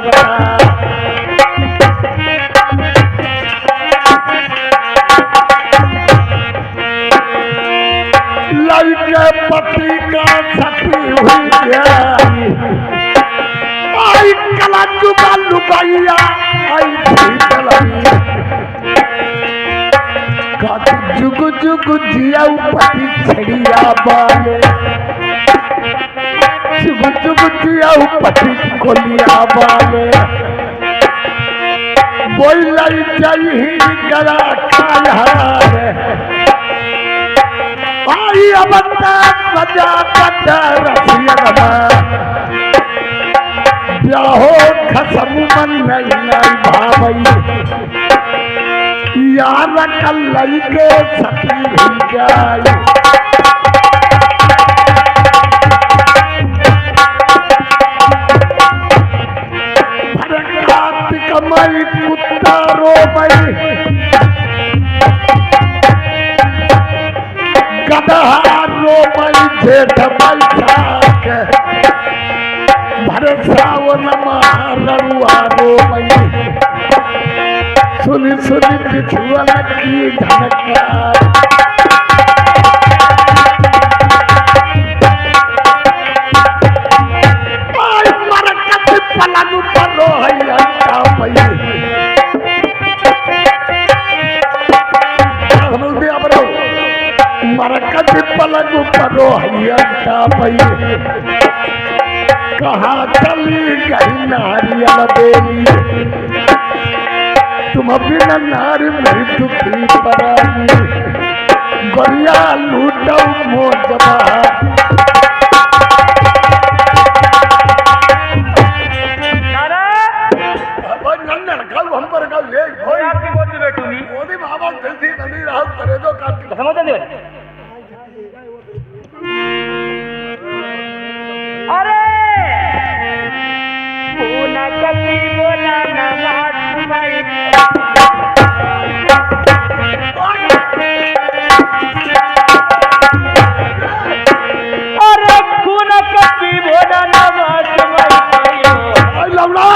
लड़के पति का छठी हुई आई कला चुका लुगाइया आई थी कलमी काटी जुग जुग जिया पति छड़िया बाले जुग जुग जिया पति कोलिया बाले बोलाई जाई गला खाय हरारे आई अबता मजा पता रसिया ब्याहो खसम मन नहीं भावई यार कल के सती जाई कमाई कुत्ता रो मई गधा रो मई जेठ बैठा भर सावन मारुआ रो मई सुनी सुनी बिछुअन की धनका पलंग पर रोहैया मरकत पलंग पर रोहैया कहा चली गई नारियल बेली तुम बिना नारी मेरी दुखी परानी गोरिया लूटो मोजबा हम पर ले आपकी गोद में बैठूंगी मोदी बाबा जल्दी नहीं रहा करे दो काट समझ दे अरे बोला कभी बोला ना तुम्हारी अरे खून कभी बोला ना तुम्हारी लवड़ा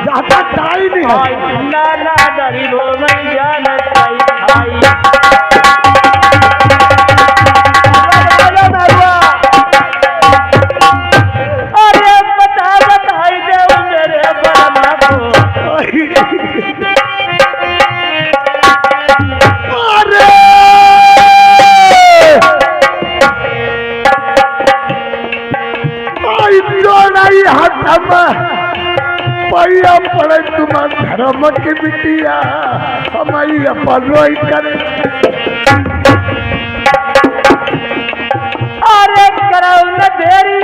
जाता टाई नहीं है ना ना डरी वो मैं जान खाई अरे बताई दे मेरे बना को अरे आई दोनाई हटम पैया पड़े तुम धर्म की बिटिया हमारी अपन करे अरे करो न देरी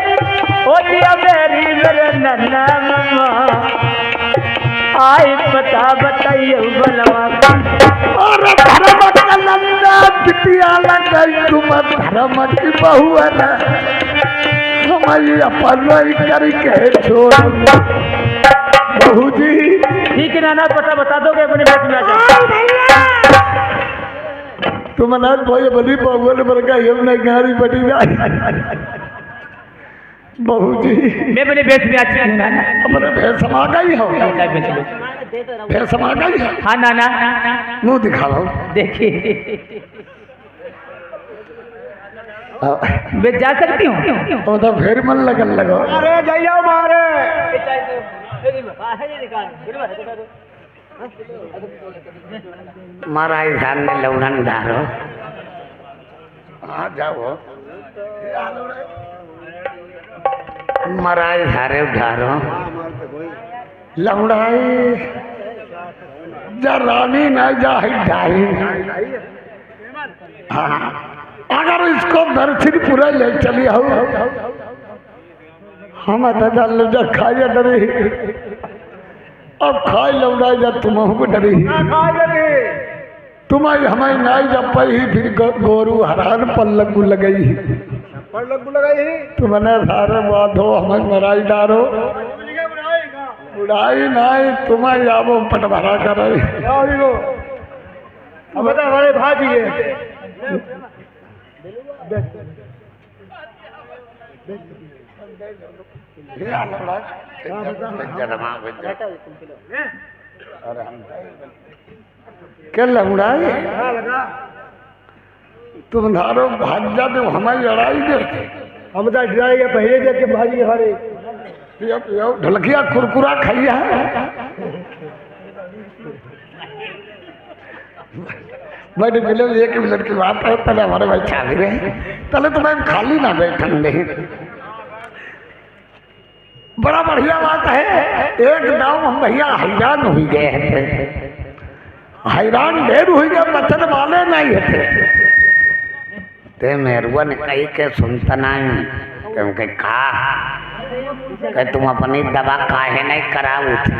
होती मेरी मेरे नन्ना मम्मा आई पता बताइए बलवा अरे धर्म का नंदा बिटिया लगाई तुम धर्म की बहू है ना हमारी अपन करके छोड़ बहू जी ठीक है नाना पता बता दोगे अपने बेट में आ जाओ तुम अनाथ भाई बड़ी बहू ने बरका हम नहीं गाड़ी बटी बहू जी मैं अपने बेट में आ चुकी हूँ नाना अपने भैंस समा गई हो भैंस समा गई है हाँ नाना मुंह दिखा लो देखिए मैं जा सकती हूँ वो तो फिर मन लगन लगो अरे जाइयो मारे महाराज ध्यान में लौड़न डारो हाँ जाओ महाराज धारे उठारो लौड़ाई जा रानी ना जा ढाई हाँ अगर इसको दर्शन पूरा ले चली हो हम दादा खाए डरी अब खाए लौड़ा जा तुम डरी तुम्हारी हमारी नाई जब ही फिर गोरू हरान पल्लू लगई तुमने सारे बाधो हमें मराई डारो उड़ाई नाई तुम्हारी आबो पट भरा कर हमारे भाजी है क्या लड़ाई तुम धारो भाग जाते हो हमारी लड़ाई दे हम तो डराई पहले देख के भाजी हमारे ढलकिया कुरकुरा खाइया मैंने मिले 1 मिनट की बात है, तले हमारे भाई चाबी रहे, तले तो मैं खाली ना बैठन दे। बड़ा बढ़िया बात है। एक दाव हम भैया हैरान हो गए थे, हैरान ढेर हो गए, बचन वाले नहीं थे। ते मेरुआ ने कही के सुनता नहीं, क्योंकि कहा तुम अपनी दवा काहे नहीं कराऊ थी।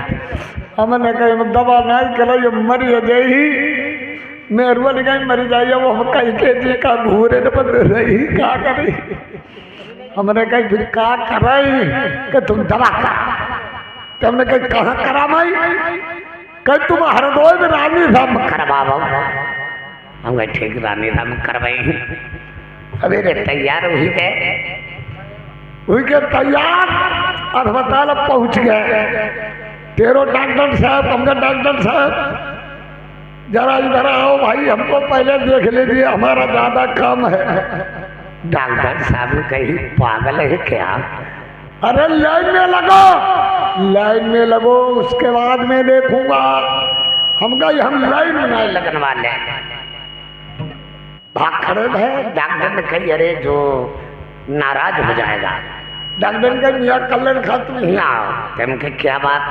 हमने कही दवा नहीं कराई, मरी जाई। मेरुआ ने कही मरी जाइए, वो हम कही के जी का घूरे न बन रही, क्या करी। हमने कही फिर क्या कराई कि तुम दवा करा। हमने कही कहाँ करा भाई, कहीं तुम हरदोई में रानी धाम करवाओ। हम कहे ठीक रानी धाम करवाई। सवेरे तैयार हुई के तैयार अस्पताल पहुंच गए। तेरो डॉक्टर साहब, हमने डॉक्टर साहब जरा इधर आओ भाई, हमको पहले देख लीजिए, हमारा ज्यादा काम है। डॉक्टर साहब कहीं पागल है क्या। अरे लाइन में लगो, लाइन में लगो, उसके बाद में देखूंगा। हम कहीं हम लाइन में नहीं लगने वाले। भाग खड़े है। डॉक्टर ने कही अरे जो नाराज हो जाएगा। डॉक्टर ने कहा मियाँ कल्याण खा तुम यहाँ आओ। तुम क्या बात,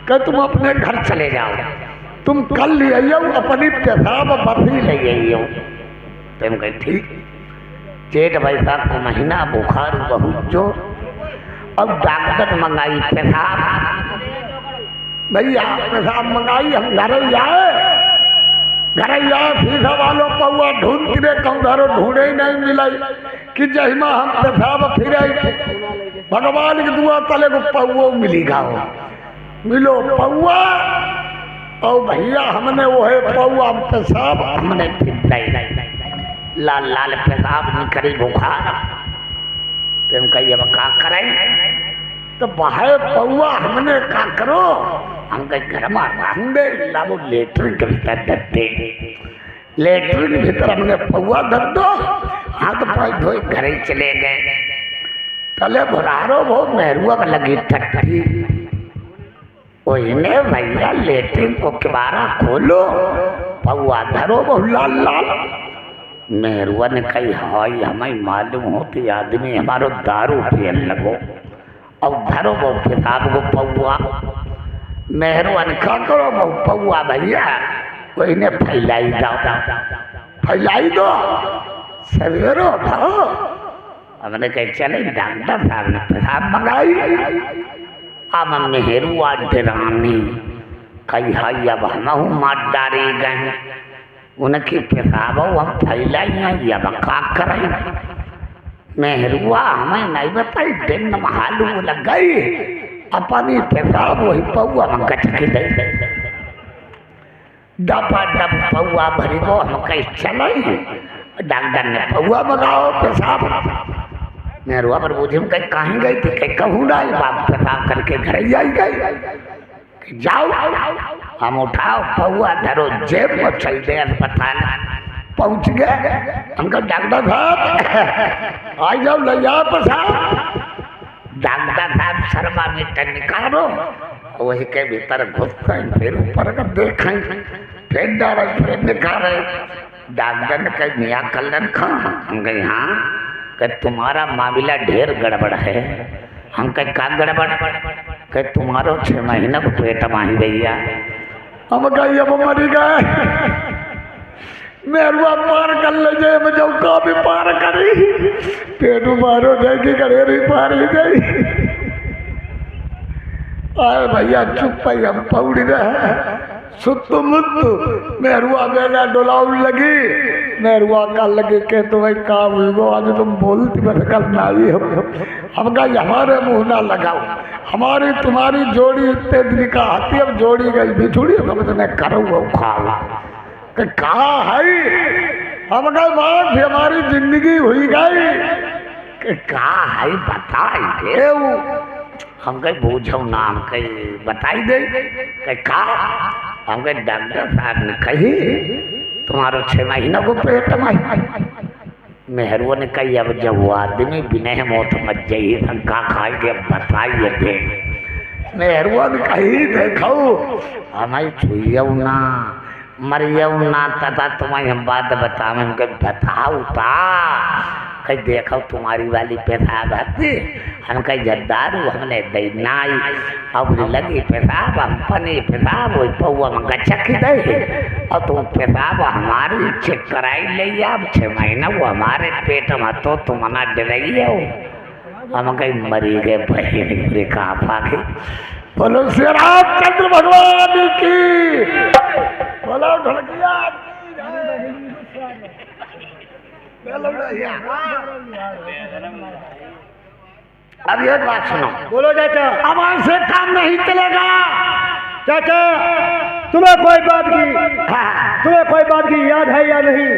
कह तुम अपने घर चले जाओ, तुम कल ले आइयो अपनी पेशाब बर्फी ले आइयो। तुम कहे ठीक। जेठ बैसाख को महीना, बुखार बहुत जो। अब डॉक्टर मंगाई पेशाब, भैया पेशाब मंगाई। हम घर आए, घर आए सीधा वालों पौआ ढूंढते कौधारो ढूंढे ही नहीं मिलाई कि जहिमा हम पेशाब फिर भगवान की दुआ तले को पौआ मिलेगा। हो मिलो पौआ, और भैया हमने वो है पौआ पेशाब हमने फिर लाल लाल पेशाब निकली, बुखार। तुम कहिए अब का करें, तो बाहर पौआ हमने का करो। हम कहीं घर में लाओ लेटरिन के भीतर धरते, लेटरिन भीतर हमने पौआ धर दो, हाथ पाँव धोए घर चले गए। तले भरारो वो मेरुआ में लगी टट्टी। वही ने भैया लेटरिन को किबारा खोलो, पौआ धरो वो लाल लाल। मेरुआ ने कही हाई हमें मालूम होती आदमी हमारो दारू पियन लगो। अब धरो वो पेशाब को पौआ। मेहरुआ ने क्या करो वो पौआ भैया वही ने फैलाई दो, फैलाई दो सवेरो दो। हमने कही चले डॉक्टर साहब ने पेशाब मंगाई। अब मेहरुआ डरानी कही हाई अब हम मार डारे गए, उनकी पेशाब हम फैलाई हैं, अब का करें। मेहरुआ हमें नहीं बताई, दिन मालूम लग गई अपनी पेशाब वही पौआ में गच के दे। डबा डब पौआ भरी गो। हम कहीं चले, डॉक्टर ने पौआ मंगाओ पेशाब। मेहरुआ पर बुझे हम कहीं कहीं गई थी, कहीं कहूँ ना बाप पेशाब करके घर ही आई गई। जाओ हम उठाओ पौआ धरो जेब में चल दे अस्पताल। पहुंच गए। हमका डॉक्टर साहब आ जाओ ले जाओ पेशाब। डॉक्टर साहब शर्मा मीटर निकालो, वही के भीतर घुस गए, फिर ऊपर कर देखें, फिर डाल फिर निकाले। डॉक्टर ने कहा मियाँ कल्याण खा। हम कहे हाँ। कहे तुम्हारा मामला ढेर गड़बड़ है। हम कहे का गड़बड़, कहे तुम्हारो 6 महीना को पेट माही भैया। हम कही अब मरी गए। मेरुआ पार कर ले जाए, मैं जाऊँ का भी पार करी, पेटू मारो जाएगी गड़ेरी पार ही गई। आए भैया चुप पाई, हम पौड़ी रहे सुतु मुत्तु। मेरुआ बेला डोलाऊ लगी, मेरुआ का लगे के तो भाई काम हुई गो, आज तुम बोलती बस कल नाई। हम कहा हमारे मुँह ना लगाओ, हमारी तुम्हारी जोड़ी इतने दिन का हाथी, अब जोड़ी गई बिछुड़ी, हम तुम्हें करो वो खाओ। कहा है हम कहा बात हमारी जिंदगी हुई गई। कहा है बताइए। हम कहीं बूझो ना, हम कहीं बताई दे। कहा हम कहे डॉक्टर साहब ने कही तुम्हारो 6 महीना को पेट में। मेहरुआ ने कही अब जब वो आदमी बिना मौत मच जाइए शंका खाएंगे, बताइए दे। मेहरुआ ने कही देखो हमारी छुइयो ना, मरियम ना तथा तुम्हें हम बात बताओ हमके बताओ ता कहीं देखो तुम्हारी वाली पेशाब आती हम कहीं जद्दार हमने दैनाई अब लगी पेशाब हम पनी पेशाब वही पौआ में गचक दे और तुम पेशाब हमारी चेक कराई ले अब 6 महीना वो हमारे पेट में तो तुम ना डराइए हो हम कहीं मरी गए बहन कहाँ पाके बोलो श्री रामचंद्र भगवान की बोलो ढोलकिया अब एक बात सुनो बोलो चाचा। आवाज से काम नहीं चलेगा चाचा तुम्हें कोई बात की याद है या नहीं?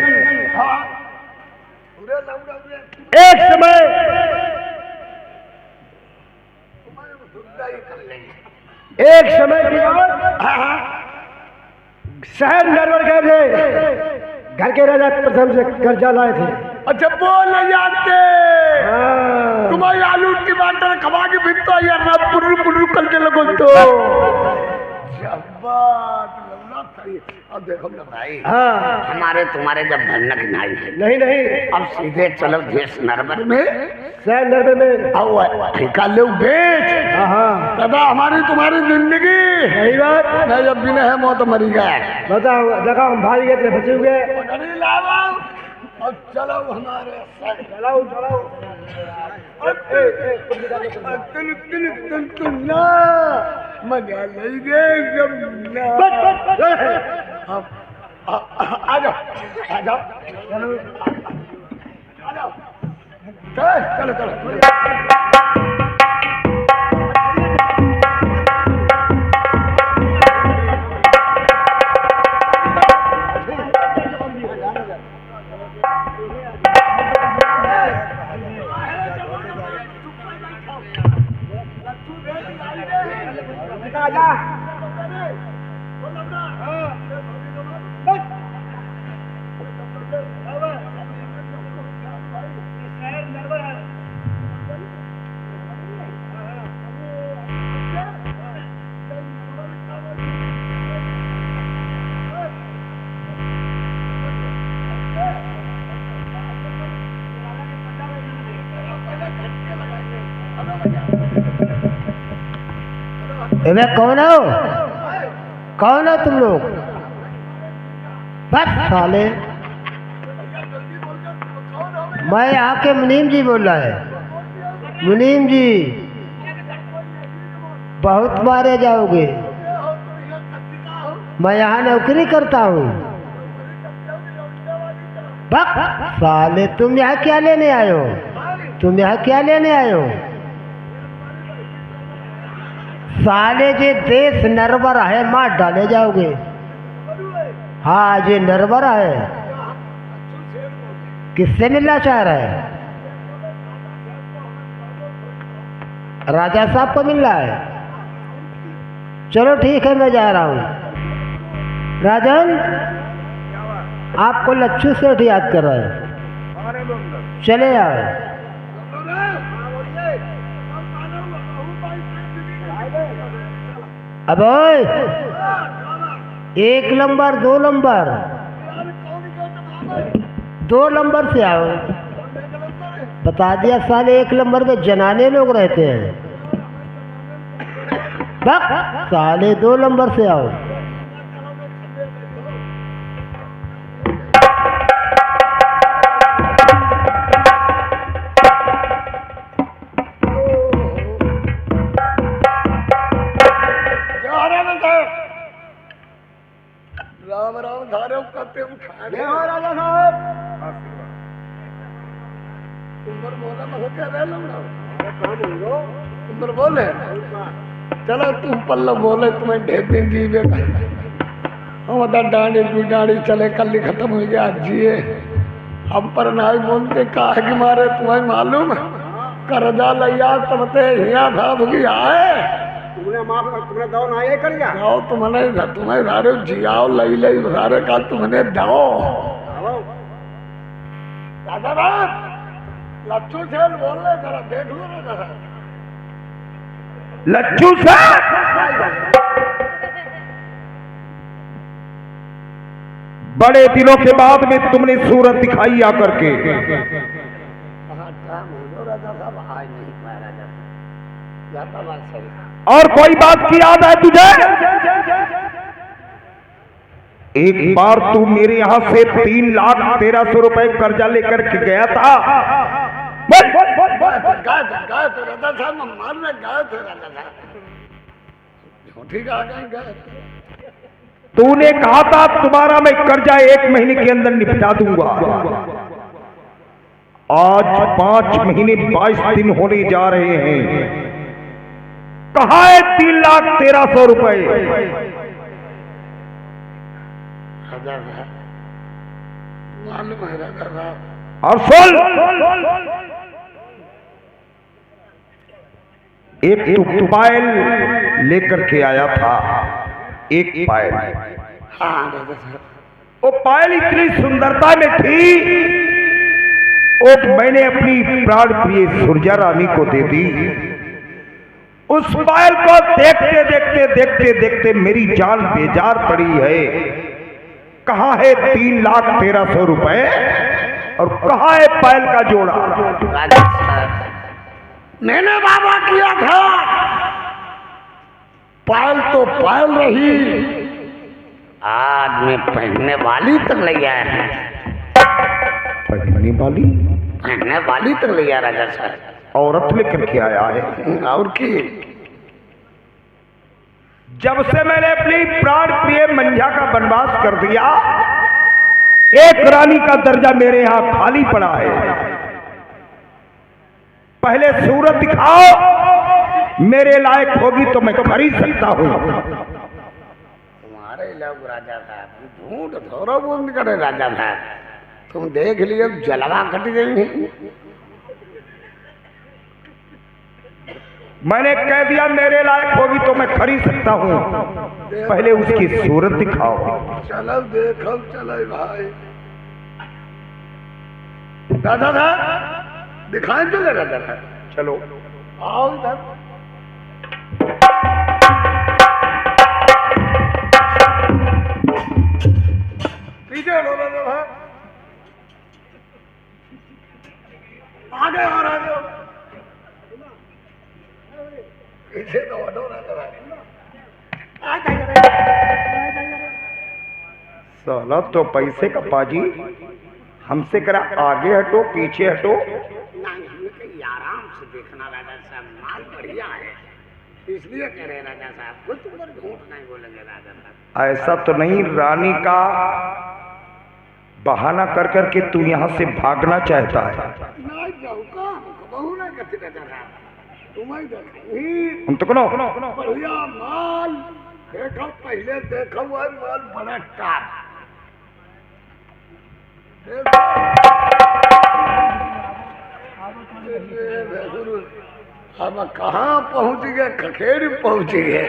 एक समय की बात शहर नरवर गए थे, घर के राजा प्रथम से कर्जा लाए थे। अच्छा बोल जाते तुम्हारी आलू टमाटर खवा के फिर तो यार ना पुर्र पुर्र करने लगो तो अब देखो ना भाई हाँ हमारे तुम्हारे जब भनक नहीं है नहीं अब सीधे चलो देश नरबर में शहर नरवर में आओ ठेका लो बेच हाँ दादा हमारी तुम्हारी जिंदगी सही बात। मैं जब भी है मौत मरी गए बताओ देखा हम भाग गए थे बचे हुए। अब चलो हमारे चलाओ तुम ना मजा नहीं गए आ जाओ चलो अबे कौन हो तुम लोग? बस साले मैं यहाँ के मुनीम जी बोल रहा है। मुनीम जी बहुत मारे जाओगे। मैं यहाँ नौकरी करता हूँ। बस साले तुम यहाँ क्या लेने आए हो? साले जे देश नरबर है मार डाले जाओगे। हाँ जे नरबर है किससे मिलना चाह रहा है? राजा साहब को मिल रहा है। चलो ठीक है मैं जा रहा हूँ। राजन आपको लच्छू सेठ याद कर रहा है, चले आओ। अब 1 नंबर 2 नंबर 2 नंबर से आओ। बता दिया साले 1 नंबर में जनाने लोग रहते हैं। बस साले 2 नंबर से आओ। राम राम धारे करते उठा राजा साहब तुम बोला मैं क्या रह लूंगा तुम बोले चलो तुम पल्लव बोले तुम्हें ढेर दिन जीवे हम डांडी तू डांडी चले कल ही खत्म हो गया आज जिए हम पर नाई बोलते काहे कि मारे तुम्हें मालूम करजा लिया तब ते हिया था भुगी आए तुमने दाव ना ये कर गया जाओ तुम्हें सारे जियाओ लई लई सारे का तुमने दाओ दादा राम लच्छू सेठ बोल रहे जरा देख लो ना जरा लच्छू लच्छू सेठ सेठ सेठ सेठ सेठ सेठ सेठ सेठ सेठ बड़े दिनों के बाद में तुमने सूरत दिखाई आकर के। और कोई बात की याद है तुझे? एक बार तू मेरे यहां से 3,13,000 रुपए कर्जा लेकर के गया था। गए थे राजा साहब, हम मारने गए थे राजा साहब, झूठी आ गए। तूने कहा था तुम्हारा मैं कर्जा 1 महीने के अंदर निपटा दूंगा। आज 5 महीने 22 दिन होने जा रहे हैं। कहाँ है 3,13,000 रुपए? राजा साहब मालूम है राजा साहब। और सुन, एक तू पायल लेकर के आया था, एक पायल। हाँ राजा साहब। वो पायल इतनी सुंदरता में थी, वो मैंने अपनी प्राण प्रिय सुरजा रानी को दे दी। उस पायल को देखते देखते देखते देखते मेरी जान बेजार पड़ी है। कहाँ है 3,13,000 रुपए और कहाँ है पायल का जोड़ा? राजा साहब मैंने वादा किया था, पायल तो पायल रही, आज मैं पहनने वाली तक ले गया है। पहनने वाली? पहनने वाली तक ले गया राजा साहब। औरत लेकर के आया है। और की जब से मैंने अपनी प्राण प्रिय मंझा का वनवास कर दिया, एक रानी का दर्जा मेरे यहां खाली पड़ा है। पहले सूरत दिखाओ, मेरे लायक होगी तो मैं खरीद सकता हूं। तुम्हारे लोग राजा साहब झूठ थोड़ा बंद करे राजा साहब, तुम देख लियो जलवा कट गई। मैंने कह दिया मेरे लायक होगी तो मैं खरीद सकता हूं। पहले उसकी सूरत दिखाओ। चलो देखो, चलो भाई। राजा साहब दिखाएं चले राजा साहब। चलो आओ इधर। पीछे हटो राजा साहब, आगे आ रहे हो, पीछे तो हटो राजा साहब। साला तो पैसे का पाजी, हमसे करा आगे हटो पीछे हटो। नहीं हमें कहीं आराम से देखना राजा साहब, माल बढ़िया है इसलिए कह रहे राजा साहब, कुछ पर झूठ नहीं बोलेंगे राजा साहब। ऐसा तो नहीं रानी का बहाना कर करके तू यहाँ से भागना चाहता है? नहीं जाऊ का बहू नहीं कहती राजा साहब, तुम्हें देखी हम तो कनो बढ़िया माल देखो, पहले देखो वह माल बड़ा टाप। अब कहाँ पहुँच गए? खखेड़ पहुँच गए।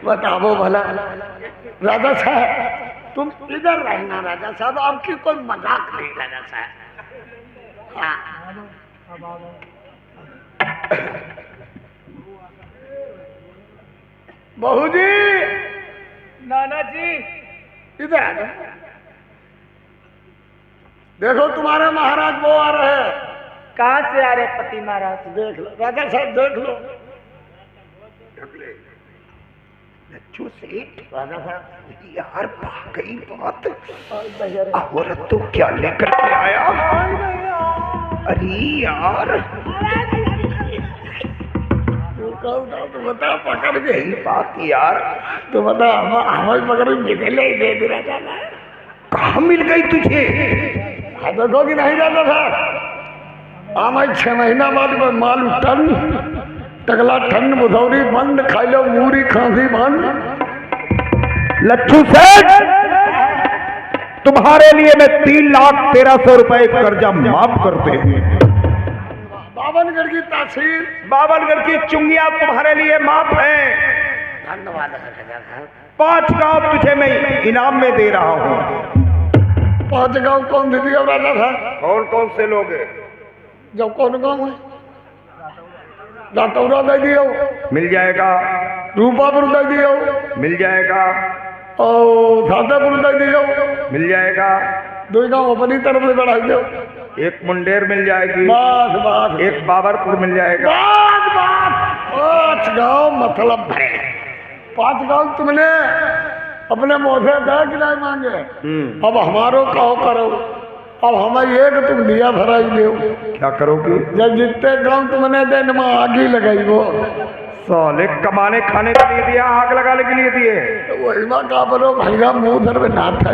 बताओ भला राजा साहब, तुम इधर रहना राजा साहब, आपकी कोई मजाक नहीं राजा साहब। हाँ बहू जी, नाना जी, इधर आ जाओ। देखो तुम्हारे महाराज वो आ रहे हैं। कहाँ से आ रहे पति महाराज? देख लो राजा साहब, देख लो। लच्छू सेठ, राजा साहब यार गई बात। औरत तो क्या लेकर के आया? अरे यार तो बता, पकड़ गई बात यार, तो बता, हमें मगर मिले ही दे दी राजा साहब। कहाँ मिल गई तुझे? देखो कि नहीं राजा साहब, हमें 6 महीना बाद में माल टन टगला ठंड बुधौरी बंद, खाई लो मूरी खांसी बंद। लच्छू सेठ, तुम्हारे लिए मैं 3,13,000 रुपए कर्जा माफ करते हैं। बावनगढ़ की तहसील, बावनगढ़ की चुंगिया तुम्हारे लिए माफ है। धन्यवाद राजा साहब। 5 गांव तुझे मैं इनाम में दे रहा हूँ। 5 गाँव कौन दे दिया राजा साहब? कौन कौन से लोग हैं? जब कौन गाँव है? रातौरा दे दियो, मिल जाएगा, रूपापुर दे दियो, मिल जाएगा, और छातापुर तक दियो, मिल जाएगा। 2 गाँव अपनी तरफ से बढ़ाई दो। एक मुंडेर मिल जाएगी, बस बस एक बाबरपुर मिल जाएगा। बस बस 5 गाँव मतलब भरे। 5 गाँव तुमने अपने मुँह से दे कि नहीं मांगे। अब हमारो कहो करो। अब हमें एक तुम दिया भराई दो। क्या करोगे? जब जितने गाँव तुमने दिन में आग ही लगाई वो साले कमाने खाने के लिए दिया, आग लगाने के लिए दिए। तो वही में का बोलो भैया मुँह धर में ना था।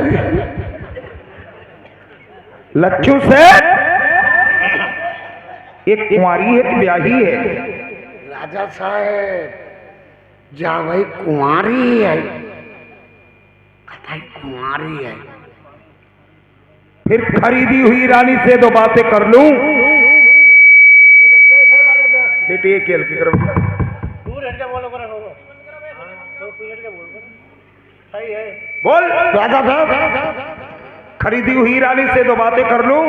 लच्छू से एक कुंवारी है कि ब्याही है? राजा साहब जा भाई कुंवारी है, कथा कुंवारी है। फिर खरीदी हुई रानी से 2 बातें कर लूं। बेटी एक खेल की तरफ बोल। राजा साहब खरीदी हुई रानी से 2 बातें कर लूं।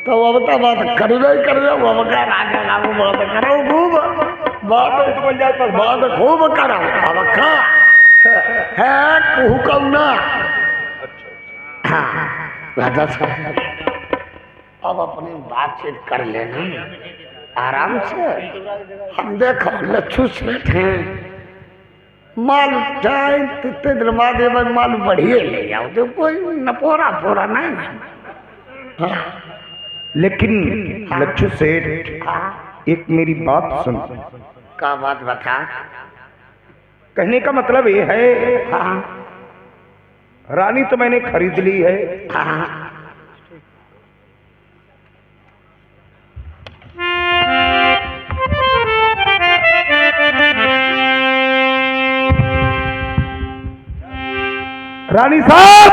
तो अब तो बात करना ही कर रहे हो। अब क्या राजा बाबू बात करो खूब, बात खूब करो। अब खा है कुहू कहू ना। हाँ राजा साहब अब अपनी बातचीत कर लेना आराम से। हम देखो लच्छू सेठ हैं, माल टाइम कितने दिन बाद माल बढ़िए ले जाओ तो कोई नपोरा फोरा नहीं। हाँ लेकिन लच्छू सेठ एक मेरी बात सुन। का बात बता। कहने का मतलब ये है, हाँ रानी तो मैंने खरीद ली है, हाँ रानी साहब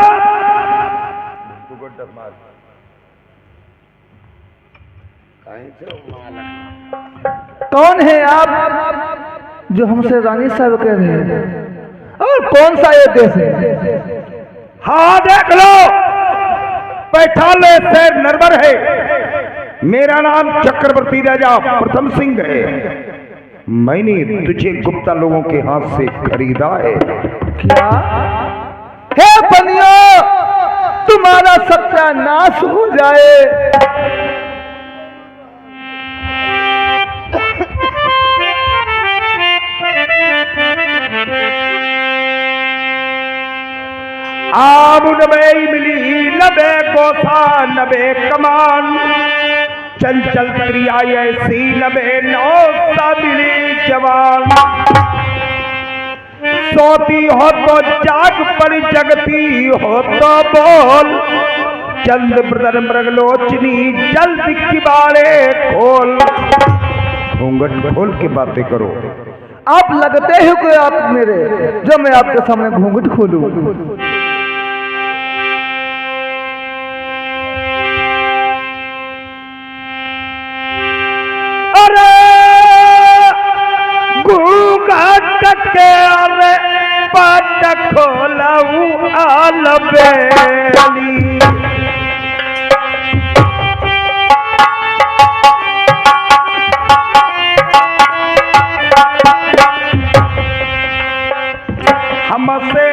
कौन है आप जो हमसे रानी साहब कह रहे हैं, और कौन सा ये देश है? हाँ देख लो, बैठा लो, शेर नरवर है। मेरा नाम चक्रवर्ती राजा प्रथम सिंह है। मैंने तुझे गुप्ता लोगों के हाथ से खरीदा है। क्या हे बनियो, तुम्हारा सत्यानाश हो जाए। आब नबे मिली नबे गोसा नबे कमान, चल चल क्रिया ऐसी नबे नौसा मिली जवान। सोती हो तो जाग पर, जगती हो तो बोल, चंद ब्रदर मृगलोचनी जल्द किबारे खोल। घूंघट खोल के बातें करो। आप लगते हो कि आप मेरे, जो मैं आपके सामने घूंघट खोलूं। अरे पट खोलऊ आलबेली, हमसे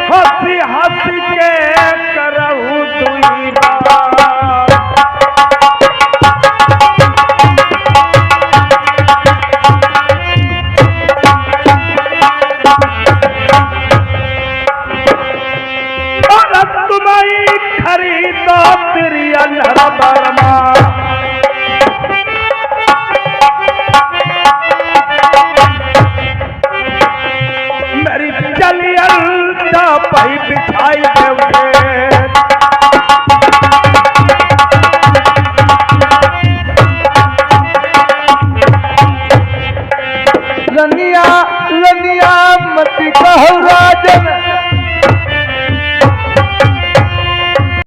हंसी हंसी के करऊ दुई बार। खरीदो तेरी अनहरा बरमा, मेरी चलियल पही बिछाई देवे।